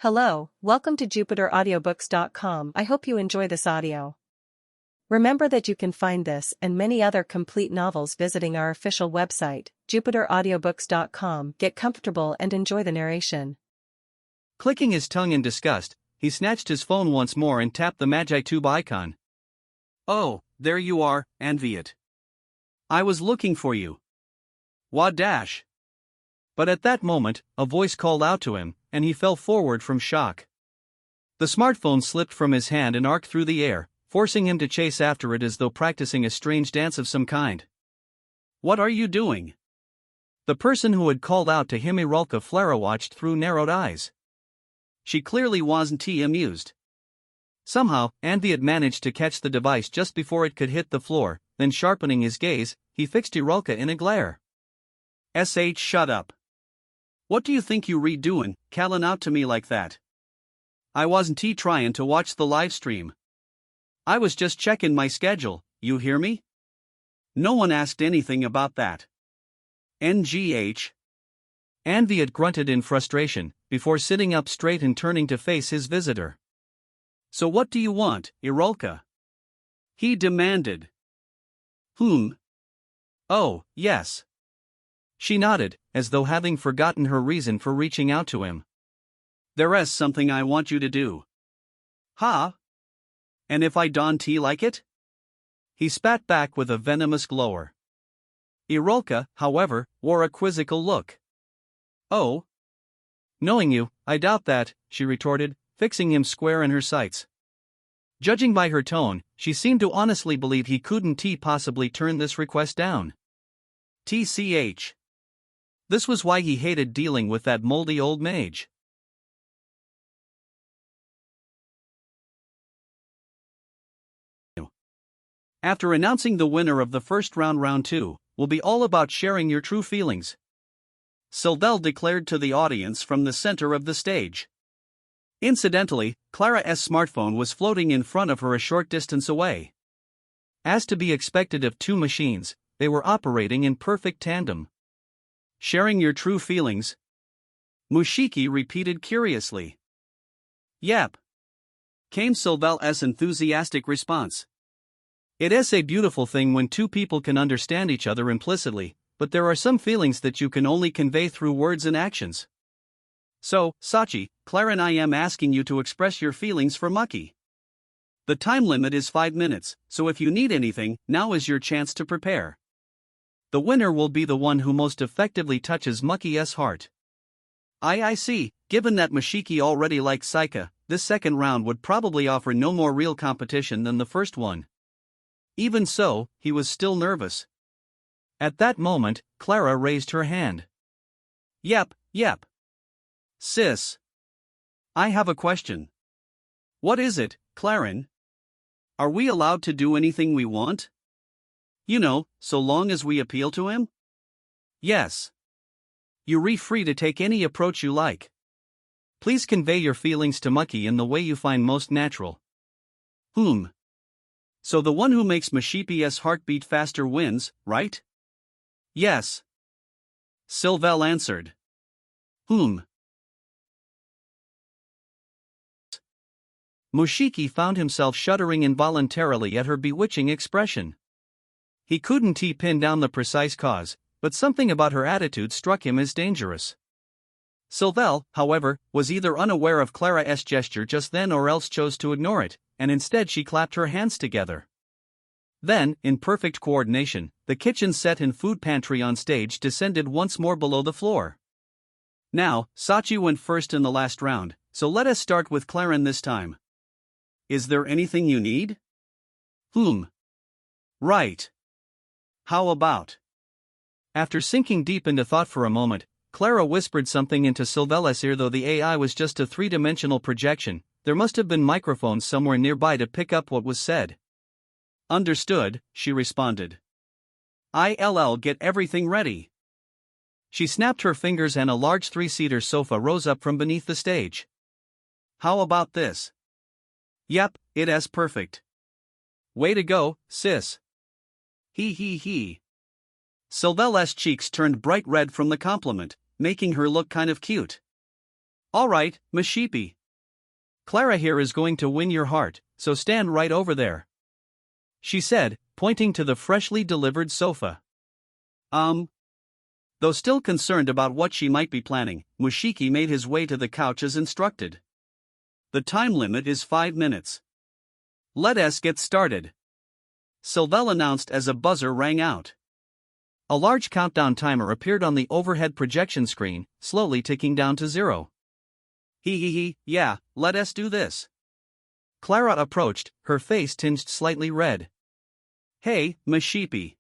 Hello, welcome to JupiterAudiobooks.com. I hope you enjoy this audio. Remember that you can find this and many other complete novels visiting our official website, JupiterAudiobooks.com. Get comfortable and enjoy the narration. Clicking his tongue in disgust, he snatched his phone once more and tapped the Magi Tube icon. Oh, there you are, Anviat. I was looking for you. Wadash. But at that moment, a voice called out to him, and he fell forward from shock. The smartphone slipped from his hand and arced through the air, forcing him to chase after it as though practicing a strange dance of some kind. What are you doing? The person who had called out to him Irulka Flara watched through narrowed eyes. She clearly wasn't amused. Somehow, Anviat managed to catch the device just before it could hit the floor, then sharpening his gaze, he fixed Irulka in a glare. Shut up. What do you think you redoing, calling out to me like that? I wasn't trying to watch the live stream. I was just checking my schedule, you hear me? No one asked anything about that. NGH. Anviat grunted in frustration, before sitting up straight and turning to face his visitor. So what do you want, Irulka? He demanded. Oh, yes. She nodded, as though having forgotten her reason for reaching out to him. There's something I want you to do. Ha? And if I don't like it? He spat back with a venomous glower. Irulka, however, wore a quizzical look. Oh? Knowing you, I doubt that, she retorted, fixing him square in her sights. Judging by her tone, she seemed to honestly believe he couldn't possibly turn this request down. TCH. This was why he hated dealing with that moldy old mage. After announcing the winner of the first round 2, will be all about sharing your true feelings. Sylvel declared to the audience from the center of the stage. Incidentally, Clara's smartphone was floating in front of her a short distance away. As to be expected of two machines, they were operating in perfect tandem. Sharing your true feelings? Mushiki repeated curiously. Yep. Came Sylvel's enthusiastic response. It is a beautiful thing when two people can understand each other implicitly, but there are some feelings that you can only convey through words and actions. So, Sachi, Clara and I am asking you to express your feelings for Mucky. The time limit is 5 minutes, so if you need anything, now is your chance to prepare. The winner will be the one who most effectively touches Mucky's heart. I see, given that Mushiki already likes Saika, this second round would probably offer no more real competition than the first one. Even so, he was still nervous. At that moment, Clara raised her hand. Yep. Sis. I have a question. What is it, Clarin? Are we allowed to do anything we want? You know, so long as we appeal to him? Yes. You're free to take any approach you like. Please convey your feelings to Mucky in the way you find most natural. So the one who makes Mushipi's heartbeat faster wins, right? Yes. Sylvel answered. Mushiki found himself shuddering involuntarily at her bewitching expression. He couldn't pin down the precise cause, but something about her attitude struck him as dangerous. Sylvel, however, was either unaware of Clara's gesture just then or else chose to ignore it, and instead she clapped her hands together. Then, in perfect coordination, the kitchen set and food pantry on stage descended once more below the floor. Now, Sachi went first in the last round, so let us start with Clarin this time. Is there anything you need? Right. How about? After sinking deep into thought for a moment, Clara whispered something into Sylvel's ear. Though the AI was just a three-dimensional projection, there must have been microphones somewhere nearby to pick up what was said. Understood, she responded. I'll get everything ready. She snapped her fingers and a large three-seater sofa rose up from beneath the stage. How about this? Yep, it is perfect. Way to go, sis. He. Sylvel's cheeks turned bright red from the compliment, making her look kind of cute. Alright, Mushiki. Clara here is going to win your heart, so stand right over there, she said, pointing to the freshly delivered sofa. Though still concerned about what she might be planning, Mushiki made his way to the couch as instructed. The time limit is 5 minutes. Let us get started, Sylvelle announced as a buzzer rang out. A large countdown timer appeared on the overhead projection screen, slowly ticking down to 0. Yeah, let us do this. Clara approached, her face tinged slightly red. Hey, Mushiki.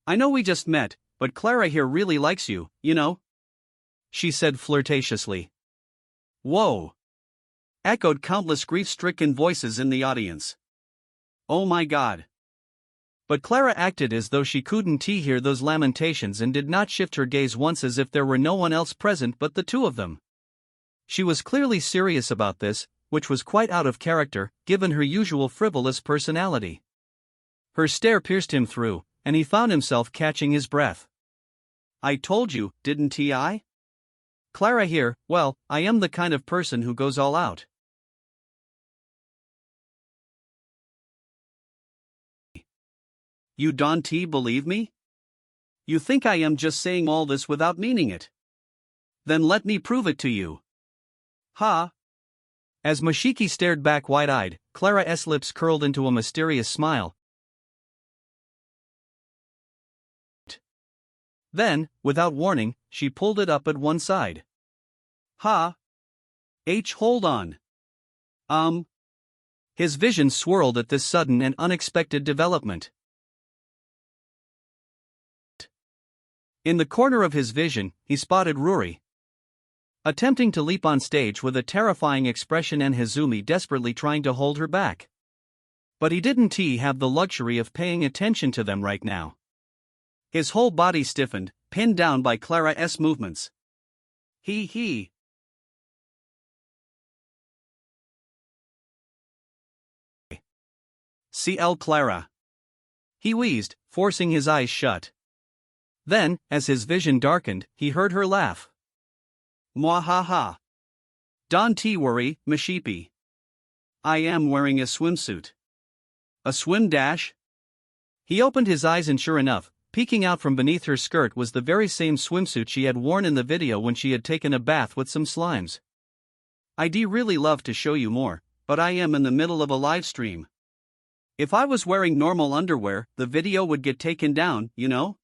I know we just met, but Clara here really likes you, you know? She said flirtatiously. Whoa! Echoed countless grief-stricken voices in the audience. Oh my god. But Clara acted as though she couldn't hear those lamentations and did not shift her gaze once, as if there were no one else present but the two of them. She was clearly serious about this, which was quite out of character, given her usual frivolous personality. Her stare pierced him through, and he found himself catching his breath. I told you, didn't I? Clara here, well, I am the kind of person who goes all out. You don't believe me? You think I am just saying all this without meaning it? Then let me prove it to you. Ha! As Mushiki stared back wide-eyed, Clara's lips curled into a mysterious smile. Then, without warning, she pulled it up at one side. Ha! Hold on. His vision swirled at this sudden and unexpected development. In the corner of his vision, he spotted Ruri, attempting to leap on stage with a terrifying expression, and Hazumi desperately trying to hold her back. But he didn't have the luxury of paying attention to them right now. His whole body stiffened, pinned down by Clara's movements. CL Clara. He wheezed, forcing his eyes shut. Then, as his vision darkened, he heard her laugh. Mwahaha. Don't worry, Mushiki. I am wearing a swimsuit. A swim dash? He opened his eyes, and sure enough, peeking out from beneath her skirt was the very same swimsuit she had worn in the video when she had taken a bath with some slimes. I'd really love to show you more, but I am in the middle of a live stream. If I was wearing normal underwear, the video would get taken down, you know?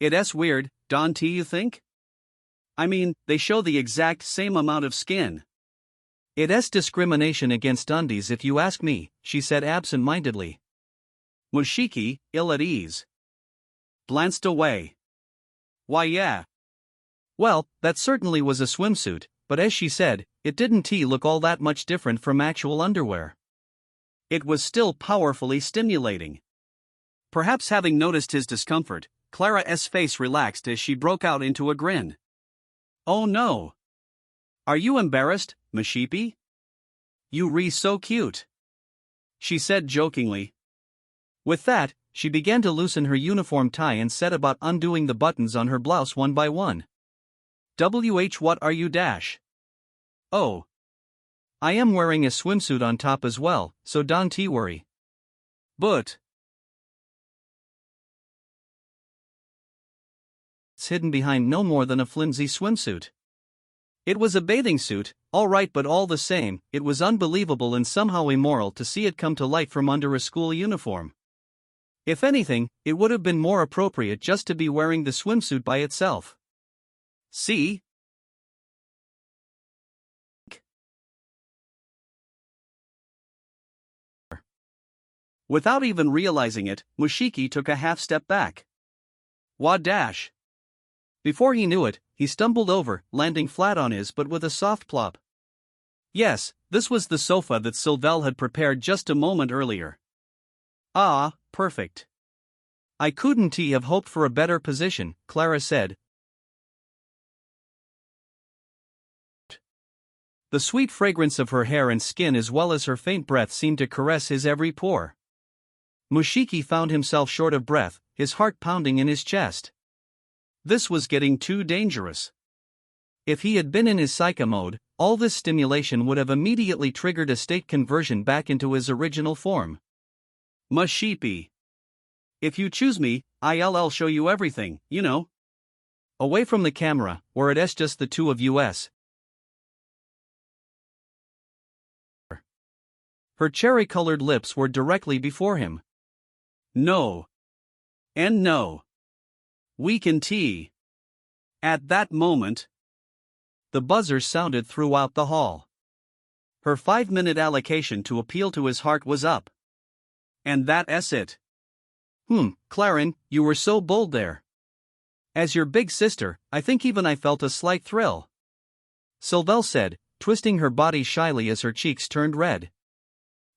It's weird, don't you think? I mean, they show the exact same amount of skin. It's discrimination against undies if you ask me, she said absent-mindedly. Mushiki, ill at ease, glanced away. Why yeah. Well, that certainly was a swimsuit, but as she said, it didn't look all that much different from actual underwear. It was still powerfully stimulating. Perhaps having noticed his discomfort, Clara's face relaxed as she broke out into a grin. Oh no! Are you embarrassed, Mushiki? You so cute, she said jokingly. With that, she began to loosen her uniform tie and set about undoing the buttons on her blouse one by one. What are you dash? Oh. I am wearing a swimsuit on top as well, so don't worry. But it's hidden behind no more than a flimsy swimsuit. It was a bathing suit, all right, but all the same, it was unbelievable and somehow immoral to see it come to light from under a school uniform. If anything, it would have been more appropriate just to be wearing the swimsuit by itself. See? Without even realizing it, Mushiki took a half step back. Wah dash! Before he knew it, he stumbled over, landing flat on his butt with a soft plop. Yes, this was the sofa that Sylvelle had prepared just a moment earlier. Ah, perfect. I couldn't have hoped for a better position, Clara said. The sweet fragrance of her hair and skin as well as her faint breath seemed to caress his every pore. Mushiki found himself short of breath, his heart pounding in his chest. This was getting too dangerous. If he had been in his Saika mode, all this stimulation would have immediately triggered a state conversion back into his original form. Mushiki. If you choose me, I'll show you everything, you know. Away from the camera, where it's just the two of us. Her cherry-colored lips were directly before him. No. And no. We can tea. At that moment, the buzzer sounded throughout the hall. Her 5-minute allocation to appeal to his heart was up. And that's it. Clarin, you were so bold there. As your big sister, I think even I felt a slight thrill. Sylvelle said, twisting her body shyly as her cheeks turned red.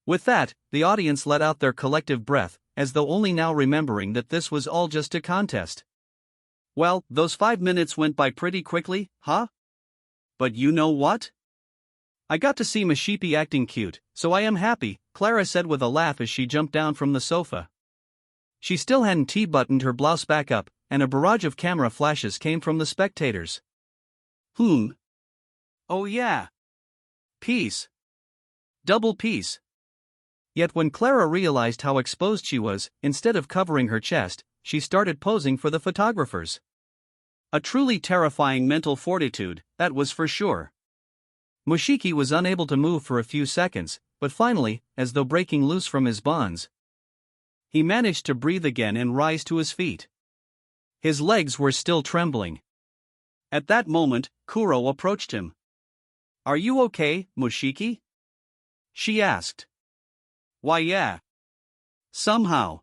With that, the audience let out their collective breath, as though only now remembering that this was all just a contest. Well, those 5 minutes went by pretty quickly, huh? But you know what? I got to see Mushiki acting cute, so I am happy, Clara said with a laugh as she jumped down from the sofa. She still hadn't T-buttoned her blouse back up, and a barrage of camera flashes came from the spectators. Oh yeah. Peace. Double peace. Yet when Clara realized how exposed she was, instead of covering her chest, she started posing for the photographers. A truly terrifying mental fortitude, that was for sure. Mushiki was unable to move for a few seconds, but finally, as though breaking loose from his bonds, he managed to breathe again and rise to his feet. His legs were still trembling. At that moment, Kuro approached him. Are you okay, Mushiki? She asked. Why yeah. Somehow.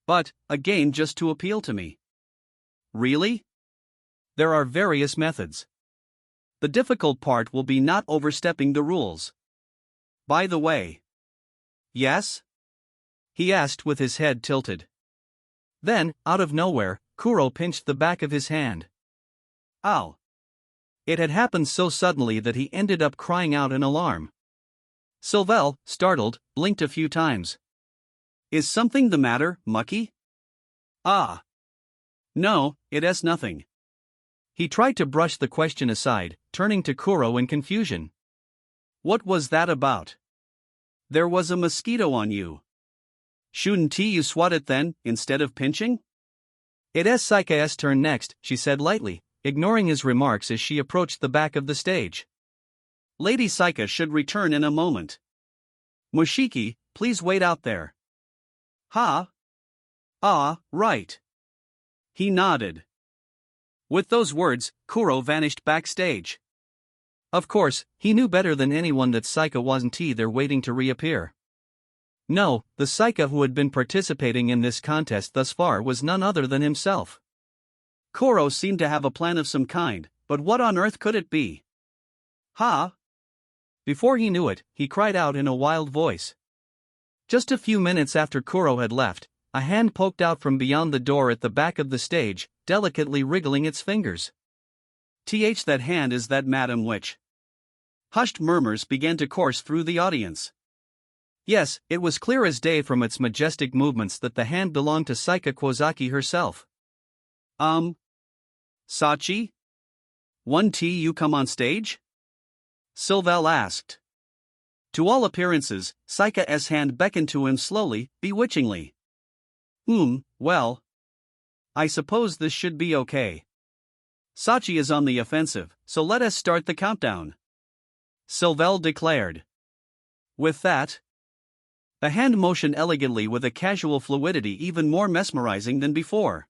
But, again just to appeal to me. Really? There are various methods. The difficult part will be not overstepping the rules. By the way. Yes? He asked with his head tilted. Then, out of nowhere, Kuro pinched the back of his hand. Ow. It had happened so suddenly that he ended up crying out in alarm. Sylvelle, startled, blinked a few times. Is something the matter, Mucky? Ah. No, it's nothing. He tried to brush the question aside, turning to Kuro in confusion. What was that about? There was a mosquito on you. Shouldn't you swat it then, instead of pinching? It's Saika's turn next, she said lightly, ignoring his remarks as she approached the back of the stage. Lady Saika should return in a moment. Mushiki, please wait out there. Ha? Ah, right. He nodded. With those words, Kuro vanished backstage. Of course, he knew better than anyone that Saika wasn't there waiting to reappear. No, the Saika who had been participating in this contest thus far was none other than himself. Kuro seemed to have a plan of some kind, but what on earth could it be? Ha? Before he knew it, he cried out in a wild voice. Just a few minutes after Kuro had left, a hand poked out from beyond the door at the back of the stage, delicately wriggling its fingers. That hand is that Madam Witch. Hushed murmurs began to course through the audience. Yes, it was clear as day from its majestic movements that the hand belonged to Saika Kuozaki herself. Sachi? You come on stage? Sylvelle asked. To all appearances, Saika's hand beckoned to him slowly, bewitchingly. Well. I suppose this should be okay. Sachi is on the offensive, so let us start the countdown. Sylvelle declared. With that, the hand motioned elegantly with a casual fluidity even more mesmerizing than before.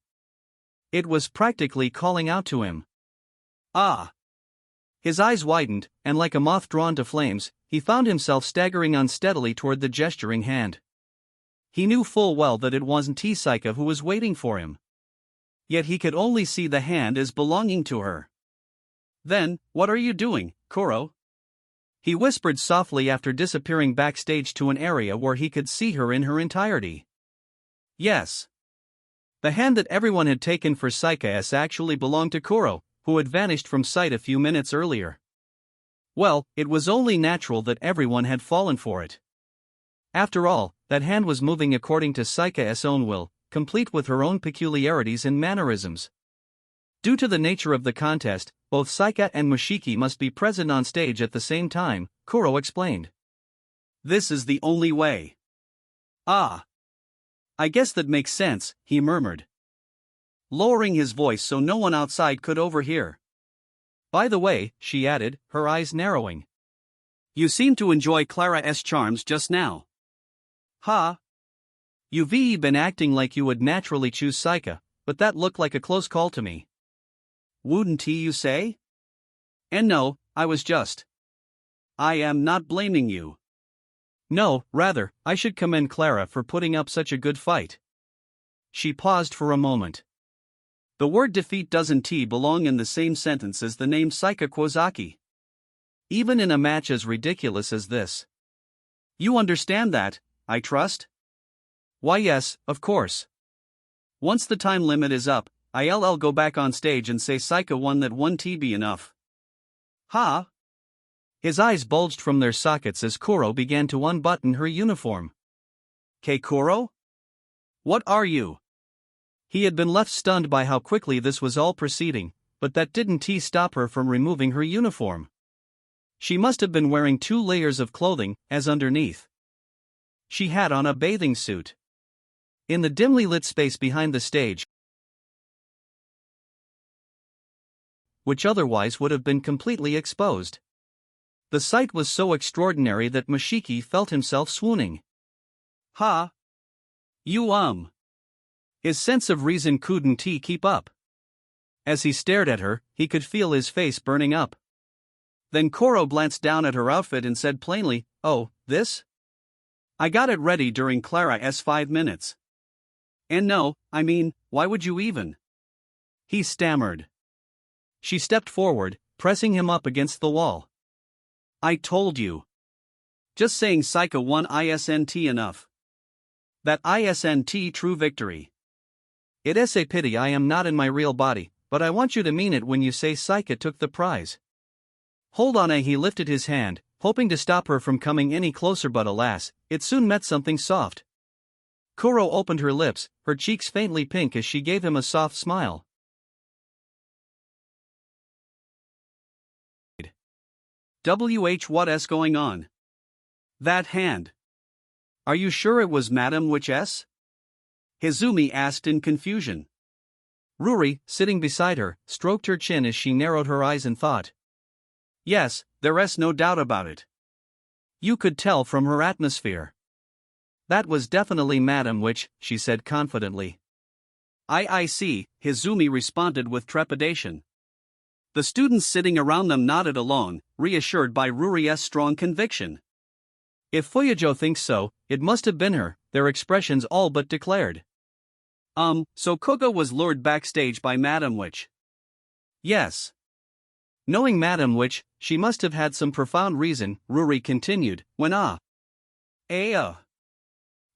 It was practically calling out to him. Ah! His eyes widened, and like a moth drawn to flames, he found himself staggering unsteadily toward the gesturing hand. He knew full well that it wasn't Saika who was waiting for him. Yet he could only see the hand as belonging to her. Then, what are you doing, Kuro? He whispered softly after disappearing backstage to an area where he could see her in her entirety. Yes. The hand that everyone had taken for Saika actually belonged to Kuro, who had vanished from sight a few minutes earlier. Well, it was only natural that everyone had fallen for it. After all, that hand was moving according to Saika's own will, complete with her own peculiarities and mannerisms. Due to the nature of the contest, both Saika and Mushiki must be present on stage at the same time, Kuro explained. This is the only way. Ah. I guess that makes sense, he murmured, lowering his voice so no one outside could overhear. By the way, she added, her eyes narrowing. You seem to enjoy Clara's charms just now. Ha! You've been acting like you would naturally choose Saika, but that looked like a close call to me. Wouldn't he, you say? And no, I was just. I am not blaming you. No, rather, I should commend Clara for putting up such a good fight. She paused for a moment. The word defeat doesn't belong in the same sentence as the name Saika Kuozaki. Even in a match as ridiculous as this. You understand that, I trust? Why yes, of course. Once the time limit is up, I'll go back on stage and say Saika won. That one be enough. Ha! His eyes bulged from their sockets as Kuro began to unbutton her uniform. Kuro? What are you? He had been left stunned by how quickly this was all proceeding, but that didn't stop her from removing her uniform. She must have been wearing 2 layers of clothing, as underneath. She had on a bathing suit. In the dimly lit space behind the stage, which otherwise would have been completely exposed. The sight was so extraordinary that Mushiki felt himself swooning. Ha! You His sense of reason couldn't keep up. As he stared at her, he could feel his face burning up. Then Kuro glanced down at her outfit and said plainly, "Oh, this? I got it ready during Clara's 5 minutes. And no, I mean, why would you even?" He stammered. She stepped forward, pressing him up against the wall. I told you. Just saying Saika won isn't enough. That isn't true victory. It is a pity I am not in my real body, but I want you to mean it when you say Saika took the prize. Hold on. He lifted his hand, hoping to stop her from coming any closer, but alas, it soon met something soft. Kuro opened her lips, her cheeks faintly pink as she gave him a soft smile. What's going on? That hand. Are you sure it was Madam Witch? Hizumi asked in confusion. Ruri, sitting beside her, stroked her chin as she narrowed her eyes and thought. Yes, there's no doubt about it. You could tell from her atmosphere. That was definitely Madam Witch, she said confidently. I see, Hizumi responded with trepidation. The students sitting around them nodded along, reassured by Ruri's strong conviction. If Fuyojo thinks so, it must have been her, their expressions all but declared. So Kuga was lured backstage by Madam Witch. Yes. Knowing Madam Witch, she must have had some profound reason, Ruri continued, when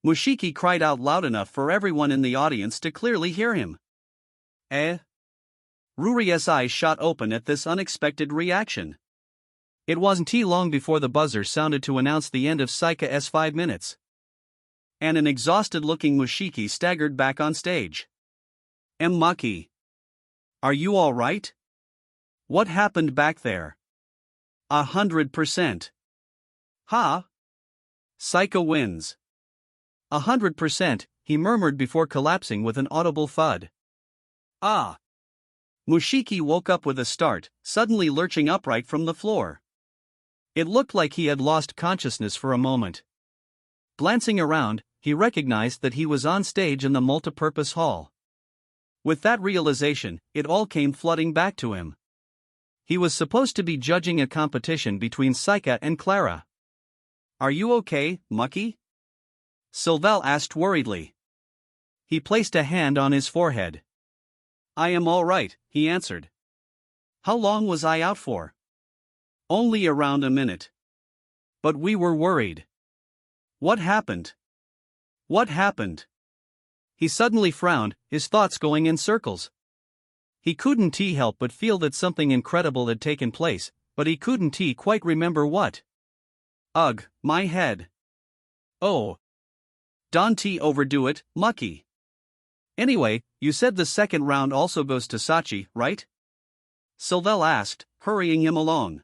Mushiki cried out loud enough for everyone in the audience to clearly hear him. Ruri's eyes shot open at this unexpected reaction. It wasn't long before the buzzer sounded to announce the end of Saika's 5 minutes. And an exhausted-looking Mushiki staggered back on stage. Maki. Are you all right? What happened back there? 100%. Ha! Saika wins. 100%, he murmured before collapsing with an audible thud. Mushiki woke up with a start, suddenly lurching upright from the floor. It looked like he had lost consciousness for a moment. Glancing around, he recognized that he was on stage in the multipurpose hall. With that realization, it all came flooding back to him. He was supposed to be judging a competition between Saika and Clara. Are you okay, Maki? Sylvelle asked worriedly. He placed a hand on his forehead. I am all right, he answered. How long was I out for? Only around a minute. But we were worried. What happened? What happened? He suddenly frowned, his thoughts going in circles. He couldn't help but feel that something incredible had taken place, but he couldn't quite remember what. Ugh, my head. Oh. Don't overdo it, Maki. Anyway, you said the second round also goes to Sachi, right? Sylvelle asked, hurrying him along.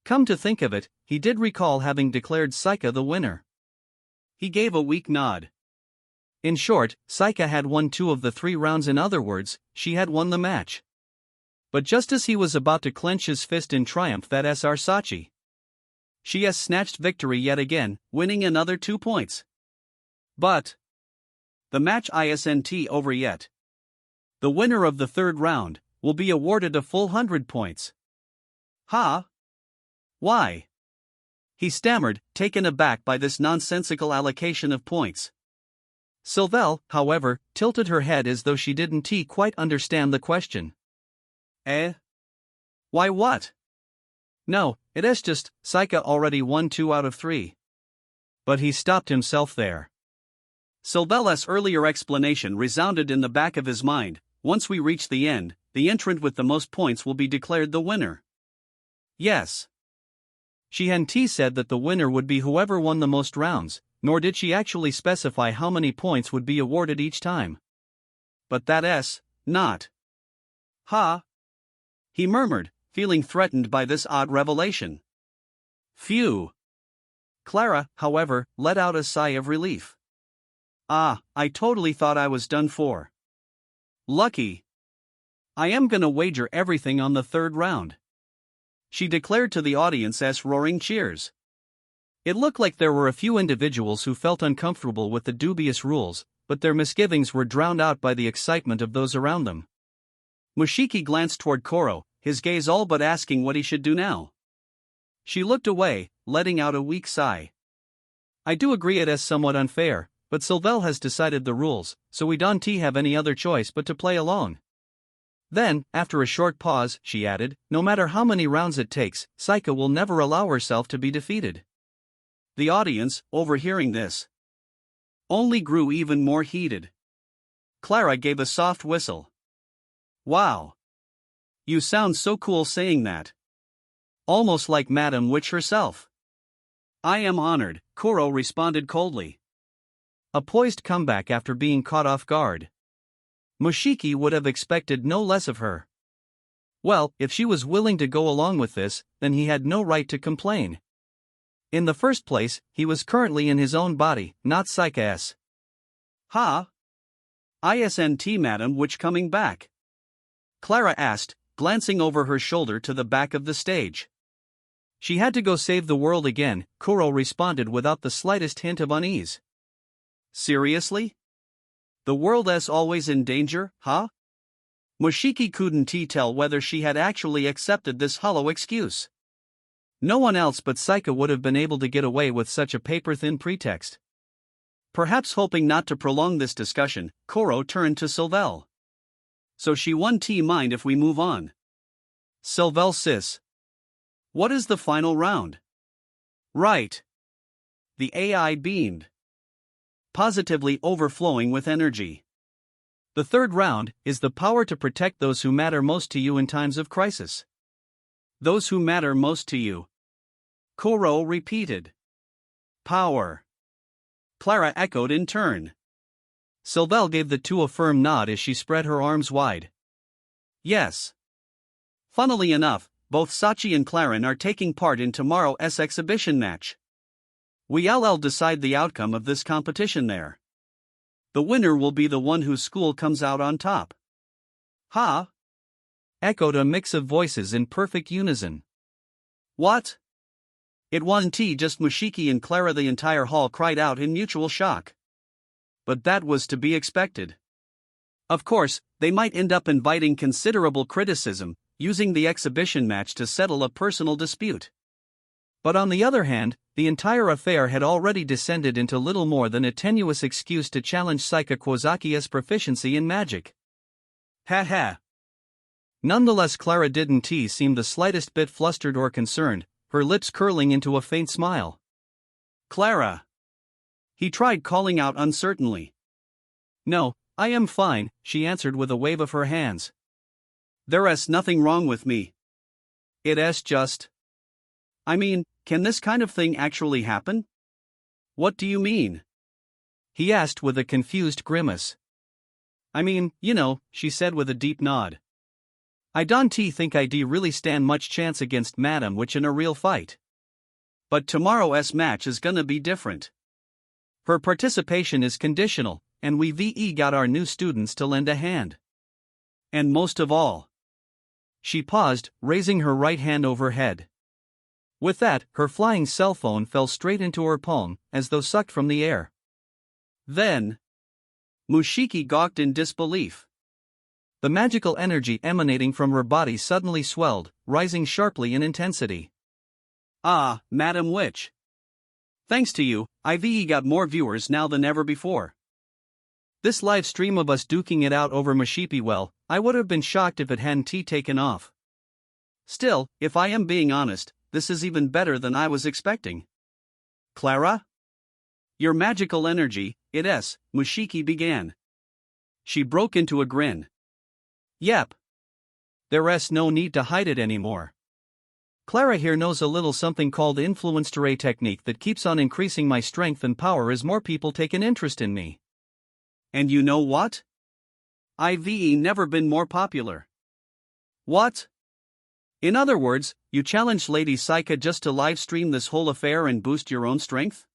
Come to think of it, he did recall having declared Saika the winner. He gave a weak nod. In short, Saika had won 2 of the 3 rounds. In other words, she had won the match. But just as he was about to clench his fist in triumph, that Sr. Sachi. She has snatched victory yet again, winning another 2 points. But the match isn't over yet. The winner of the 3rd round will be awarded a full 100 points. Huh? Why? He stammered, taken aback by this nonsensical allocation of points. Sylvelle, however, tilted her head as though she didn't quite understand the question. Eh? Why what? No, it's just, Saika already won 2 out of 3. But he stopped himself there. Sylvelle's earlier explanation resounded in the back of his mind. Once we reach the end, the entrant with the most points will be declared the winner. Yes. She hadn't said that the winner would be whoever won the most rounds, nor did she actually specify how many points would be awarded each time. But that's not. Ha! He murmured, feeling threatened by this odd revelation. Phew! Clara, however, let out a sigh of relief. Ah, I totally thought I was done for. Lucky. I am gonna wager everything on the 3rd round. She declared to the audience as roaring cheers. It looked like there were a few individuals who felt uncomfortable with the dubious rules, but their misgivings were drowned out by the excitement of those around them. Mushiki glanced toward Koro, his gaze all but asking what he should do now. She looked away, letting out a weak sigh. I do agree it is somewhat unfair, but Sylvelle has decided the rules, so we don't have any other choice but to play along. Then, after a short pause, she added, no matter how many rounds it takes, Saika will never allow herself to be defeated. The audience, overhearing this, only grew even more heated. Clara gave a soft whistle. Wow. You sound so cool saying that. Almost like Madame Witch herself. I am honored, Koro responded coldly. A poised comeback after being caught off guard. Mushiki would have expected no less of her. Well, if she was willing to go along with this, then he had no right to complain. In the first place, he was currently in his own body, not Saika's. Ha? Isn't Madame Witch coming back? Clara asked, glancing over her shoulder to the back of the stage. She had to go save the world again, Koro responded without the slightest hint of unease. Seriously? The world is always in danger, huh? Mushiki couldn't tell whether she had actually accepted this hollow excuse. No one else but Saika would have been able to get away with such a paper-thin pretext. Perhaps hoping not to prolong this discussion, Koro turned to Sylvelle. So she won't mind if we move on. Sylvelle sis. What is the final round? Right. The AI beamed, positively overflowing with energy. The 3rd round is the power to protect those who matter most to you in times of crisis. Those who matter most to you. Koro repeated. Power. Clara echoed in turn. Sylvelle gave the 2 a firm nod as she spread her arms wide. Yes. Funnily enough, both Sachi and Clarin are taking part in tomorrow's exhibition match. We'll decide the outcome of this competition there. The winner will be the one whose school comes out on top. Ha? Echoed a mix of voices in perfect unison. What? It wasn't just Mushiki and Clara. The entire hall cried out in mutual shock. But that was to be expected. Of course, they might end up inviting considerable criticism, using the exhibition match to settle a personal dispute. But on the other hand, the entire affair had already descended into little more than a tenuous excuse to challenge Saika Kuozaki's proficiency in magic. Ha ha. Nonetheless, Clara didn't seem the slightest bit flustered or concerned, her lips curling into a faint smile. Clara. He tried calling out uncertainly. No, I am fine, she answered with a wave of her hands. There's nothing wrong with me. It's just. I mean, can this kind of thing actually happen? What do you mean? He asked with a confused grimace. I mean, you know, she said with a deep nod. I don't think I really stand much chance against Madam Witch in a real fight. But tomorrow's match is gonna be different. Her participation is conditional, and we got our new students to lend a hand. And most of all. She paused, raising her right hand overhead. With that, her flying cell phone fell straight into her palm, as though sucked from the air. Then, Mushiki gawked in disbelief. The magical energy emanating from her body suddenly swelled, rising sharply in intensity. Ah, Madam Witch. Thanks to you, I've got more viewers now than ever before. This live stream of us duking it out over Mushiki, well, I would have been shocked if it hadn't taken off. Still, if I am being honest, this is even better than I was expecting. Clara? Your magical energy, Mushiki began. She broke into a grin. Yep. There's no need to hide it anymore. Clara here knows a little something called influenced array technique that keeps on increasing my strength and power as more people take an interest in me. And you know what? I've never been more popular. What? In other words, you challenged Lady Saika just to livestream this whole affair and boost your own strength?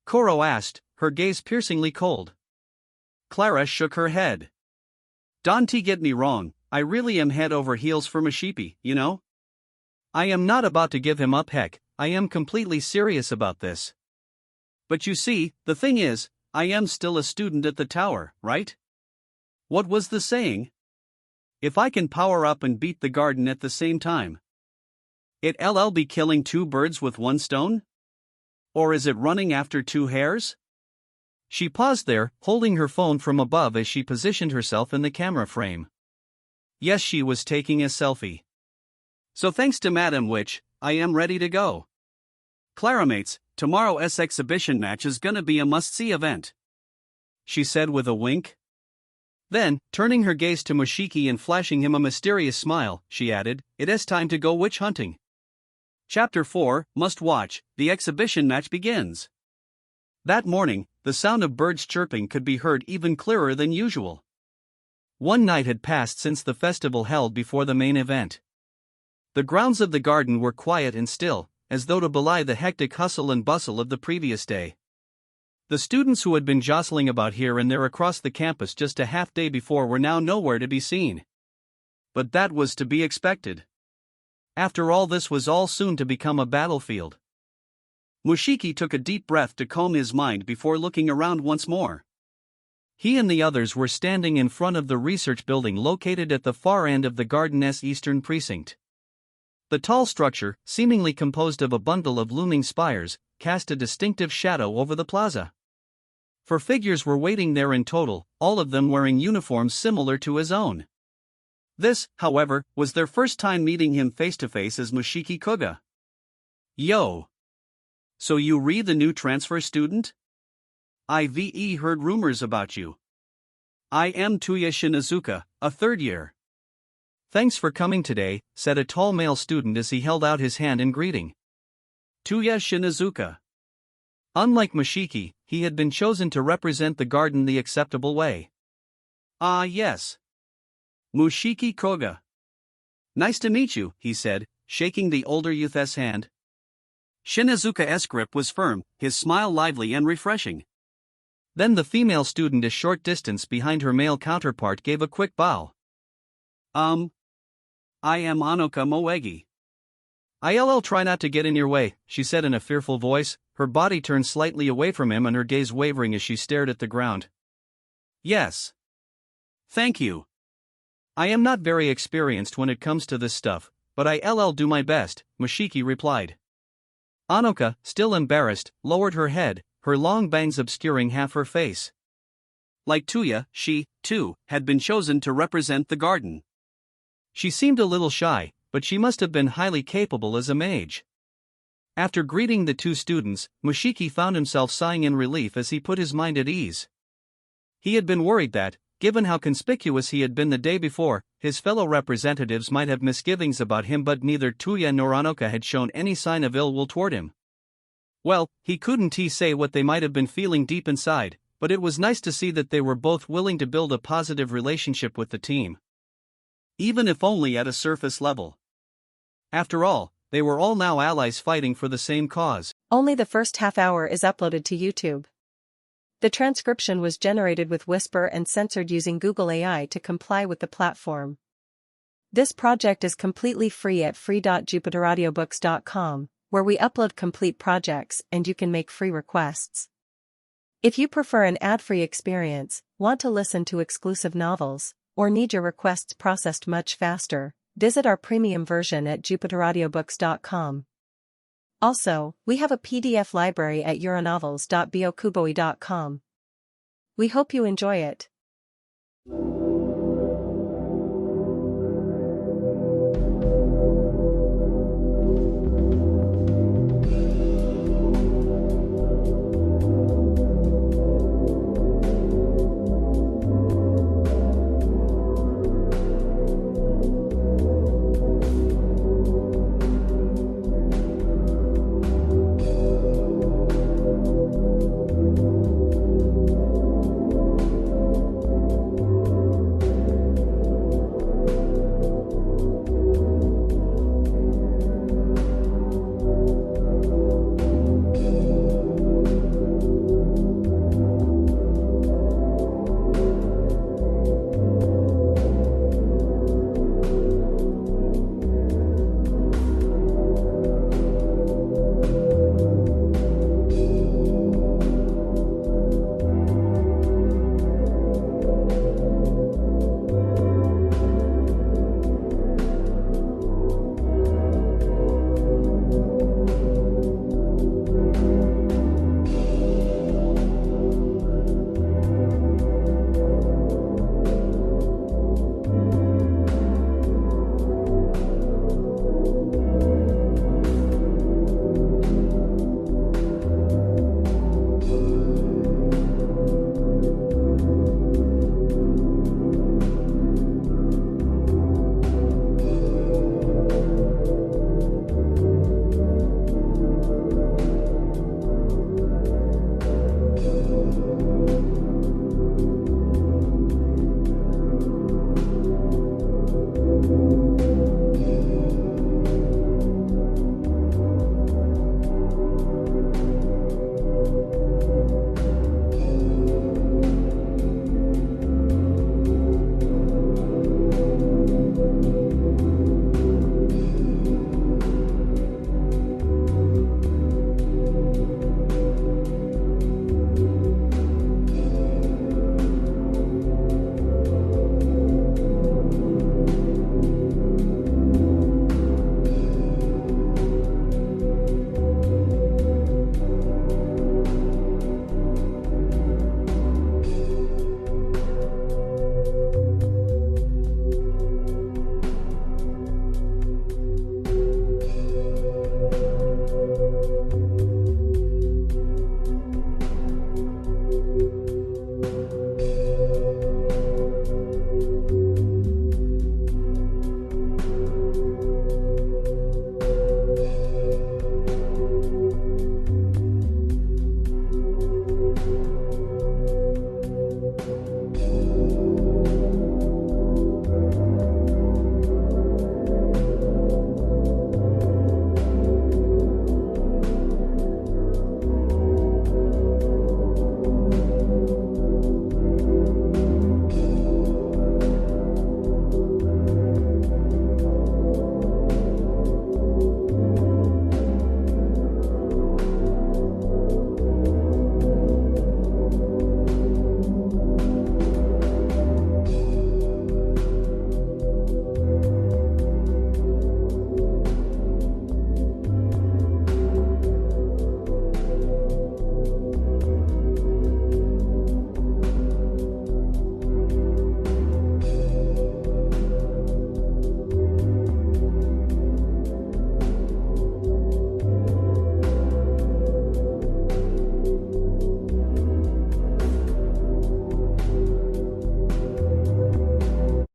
Koro asked, her gaze piercingly cold. Clara shook her head. Don't get me wrong, I really am head over heels for Mushiki, you know? I am not about to give him up, heck, I am completely serious about this. But you see, the thing is, I am still a student at the tower, right? What was the saying? If I can power up and beat the garden at the same time. It'll be killing two birds with one stone? Or is it running after two hares? She paused there, holding her phone from above as she positioned herself in the camera frame. Yes, she was taking a selfie. So thanks to Madam Witch, I am ready to go. Claramates, tomorrow's exhibition match is gonna be a must-see event. She said with a wink. Then, turning her gaze to Mushiki and flashing him a mysterious smile, she added, "It's time to go witch hunting." Chapter 4, Must Watch, the exhibition match begins. That morning, the sound of birds chirping could be heard even clearer than usual. One night had passed since the festival held before the main event. The grounds of the garden were quiet and still, as though to belie the hectic hustle and bustle of the previous day. The students who had been jostling about here and there across the campus just a half day before were now nowhere to be seen. But that was to be expected. After all, this was all soon to become a battlefield. Mushiki took a deep breath to calm his mind before looking around once more. He and the others were standing in front of the research building located at the far end of the garden's eastern precinct. The tall structure, seemingly composed of a bundle of looming spires, cast a distinctive shadow over the plaza. 4 figures were waiting there in total, all of them wearing uniforms similar to his own. This, however, was their first time meeting him face-to-face as Mushiki Kuga. Yo! So you the new transfer student? I've heard rumors about you. I am Tuya Shinazuka, a third year. Thanks for coming today, said a tall male student as he held out his hand in greeting. Tuya Shinazuka. Unlike Mushiki, he had been chosen to represent the garden the acceptable way. Ah yes. Mushiki Koga. Nice to meet you, he said, shaking the older youth's hand. Shinazuka's grip was firm, his smile lively and refreshing. Then the female student a short distance behind her male counterpart gave a quick bow. I am Anoka Moegi. I'll try not to get in your way, she said in a fearful voice, her body turned slightly away from him and her gaze wavering as she stared at the ground. Yes. Thank you. I am not very experienced when it comes to this stuff, but I'll do my best, Mushiki replied. Anoka, still embarrassed, lowered her head, her long bangs obscuring half her face. Like Tuya, she, too, had been chosen to represent the garden. She seemed a little shy, but she must have been highly capable as a mage. After greeting the 2 students, Mushiki found himself sighing in relief as he put his mind at ease. He had been worried that, given how conspicuous he had been the day before, his fellow representatives might have misgivings about him, but neither Tuya nor Anoka had shown any sign of ill will toward him. Well, he couldn't say what they might have been feeling deep inside, but it was nice to see that they were both willing to build a positive relationship with the team, even if only at a surface level. After all, they were all now allies fighting for the same cause. Only the first half hour is uploaded to YouTube. The transcription was generated with Whisper and censored using Google AI to comply with the platform. This project is completely free at free.jupiteraudiobooks.com, where we upload complete projects and you can make free requests. If you prefer an ad-free experience, want to listen to exclusive novels, or need your requests processed much faster, visit our premium version at jupiteraudiobooks.com. Also, we have a PDF library at euronovels.bokuboi.com. We hope you enjoy it.